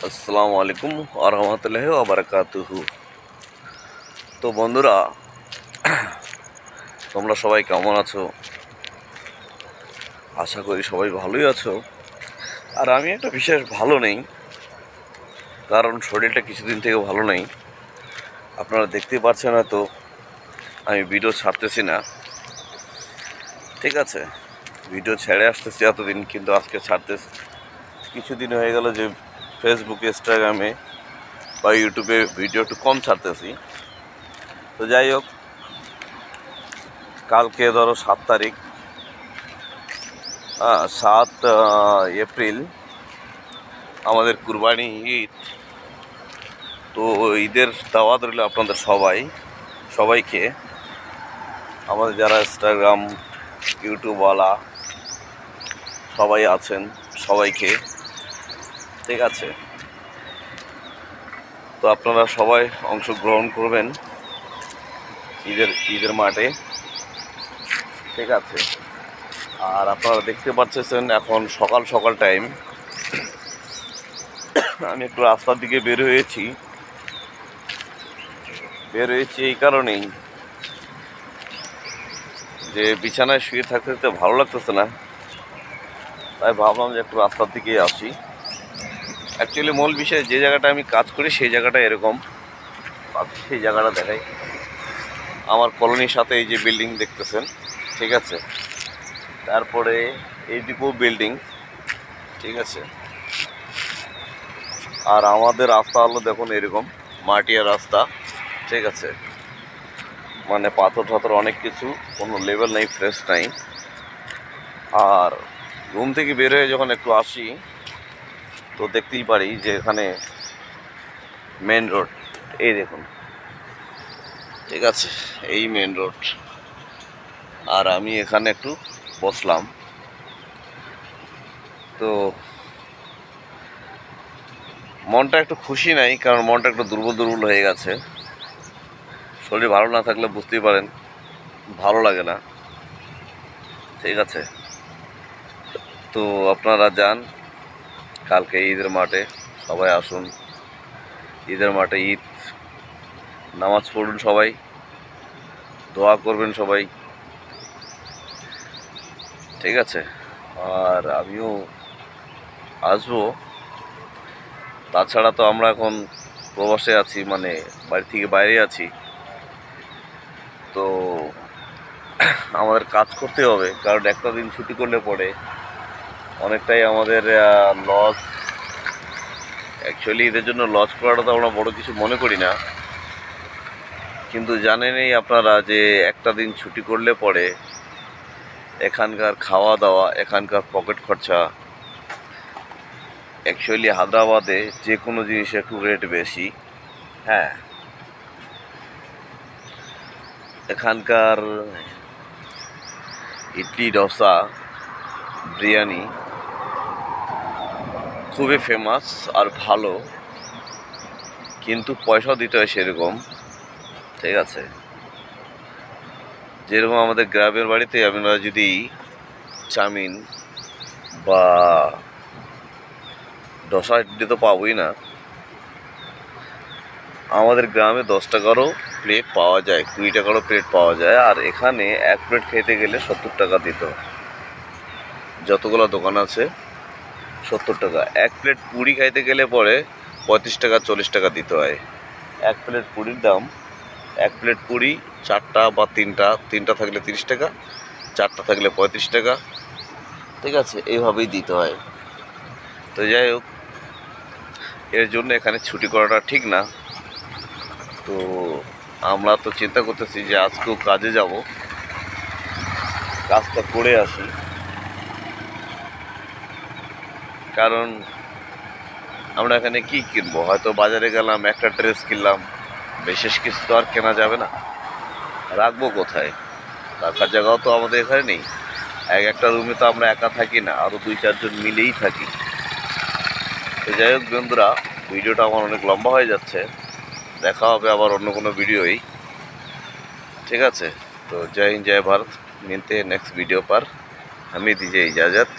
আসসালামু আলাইকুম ওয়া রাহমাতুল্লাহি ওয়া বারাকাতুহু। তো বন্ধুরা, তোমরা সবাই কেমন আছো? আশা করি সবাই ভালোই আছো। আর আমি একটা বিশেষ ভালো নেই, কারণ শরীরটা কিছুদিন থেকে ভালো নেই। আপনারা দেখতেই পাচ্ছেন হয়তো আমি ভিডিও ছাড়তেছি না। ঠিক আছে, ভিডিও ছেড়ে আসতেছি এতদিন, কিন্তু আজকে ছাড়তেছি। কিছুদিন হয়ে গেল যে ফেসবুকে, ইনস্টাগ্রামে বা ইউটিউবে ভিডিও একটু কম ছাড়তেছি। তো যাই হোক, কালকে ধরো 7 তারিখ, 7 এপ্রিল আমাদের কুরবানি ঈদ। তো ঈদের দাওয়াত রইল আপনাদের সবাইকে, আমাদের যারা ইনস্টাগ্রাম ইউটিউবওয়ালা সবাই আছেন সবাইকে। ঠিক আছে, তো আপনারা সবাই অংশগ্রহণ করবেন ঈদের মাঠে। ঠিক আছে, আর আপনারা দেখতে পাচ্ছেন এখন সকাল সকাল টাইম। আমি একটু রাস্তার দিকে বের হয়েছি এই কারণেই যে বিছানায় শুয়ে থাকতে থাকতে ভালো লাগতেছে না, তাই ভাবলাম যে একটু রাস্তার দিকে আসি। অ্যাকচুয়ালি মূল বিষয়, যে জায়গাটা আমি কাজ করি সেই জায়গাটা এরকম, সেই জায়গাটা দেখাই। আমার কলোনির সাথে এই যে বিল্ডিং দেখতেছেন, ঠিক আছে, তারপরে এইদিকেও বিল্ডিং, ঠিক আছে। আর আমাদের রাস্তা হলো দেখুন এরকম মাটিয়া রাস্তা, ঠিক আছে, মানে পাথর ঠাথর অনেক কিছু, কোনো লেভেল নেই, ফ্রেশ নাই। আর রুম থেকে বের হয়ে যখন একটু আসি তো দেখতেই পারি যে এখানে মেন রোড, এই দেখুন, ঠিক আছে, এই মেন রোড। আর আমি এখানে একটু বসলাম। তো মনটা একটু খুশি নাই, কারণ মনটা একটু দুর্বল হয়ে গেছে। শরীর ভালো না থাকলে বুঝতেই পারেন ভালো লাগে না। ঠিক আছে, তো আপনারা যান কালকে ঈদের মাঠে, সবাই আসুন ঈদের মাঠে। ঈদ নামাজ পড়ুন সবাই, দোয়া করবেন সবাই, ঠিক আছে। আর আমিও আসবো। তাছাড়া তো আমরা এখন প্রবাসে আছি, মানে বাড়ি থেকে বাইরে আছি। তো আমাদের কাজ করতে হবে, কারণ একটা দিন ছুটি করলে পরে অনেকটাই আমাদের লস। অ্যাকচুয়ালি এদের জন্য লস করাটা তো আমরা বড় কিছু মনে করি না, কিন্তু জানেনই আপনারা যে একটা দিন ছুটি করলে পরে এখানকার খাওয়া দাওয়া, এখানকার পকেট খরচা। অ্যাকচুয়ালি হায়দ্রাবাদে যে কোনো জিনিস একটু রেট বেশি। হ্যাঁ, এখানকার ইডলি, ডোসা, বিরিয়ানি খুবই ফেমাস আর ভালো, কিন্তু পয়সাও দিতে হয় সেরকম। ঠিক আছে, যেরকম আমাদের গ্রামের বাড়িতে আমরা যদি চাউমিন বা ডোসা, ইডলি তো পাবোই না। আমাদের গ্রামে 10 টাকারও প্লেট পাওয়া যায়, 20 টাকারও প্লেট পাওয়া যায়। আর এখানে এক প্লেট খেতে গেলে 70 টাকা দিতে হয়। যতগুলো দোকান আছে 70 টাকা। এক প্লেট পুরি খাইতে গেলে পরে 35 টাকা 40 টাকা দিতে হয়। এক প্লেট পুরির দাম, এক প্লেট পুরি 4টা বা 3টা থাকলে 30 টাকা, 4টা থাকলে 35 টাকা। ঠিক আছে, এইভাবেই দিতে হয়। তো যাই হোক, এর জন্য এখানে ছুটি করাটা ঠিক না। তো আমরা তো চিন্তা করতেছি যে আজকেও কাজে যাব, কাজটা করে আসি। কারণ আমরা এখানে কি কিনবো? হয়তো বাজারে গেলাম, একটা ড্রেস কিনলাম, বিশেষ কিছু তো আর কেনা যাবে না। রাখবো কোথায়? রাখার জায়গাও তো আমাদের এখানে নেই। একটা রুমে তো আমরা একা থাকি না, আরও 2-4 জন মিলেই থাকি। তো যাই হোক বন্ধুরা, ভিডিওটা আমার অনেক লম্বা হয়ে যাচ্ছে। দেখা হবে আবার অন্য কোনো ভিডিওই, ঠিক আছে। तो जय हिंद जय भारत, मिलते हैं नेक्स्ट वीडियो पर। हमें दीजिए इजाज़त।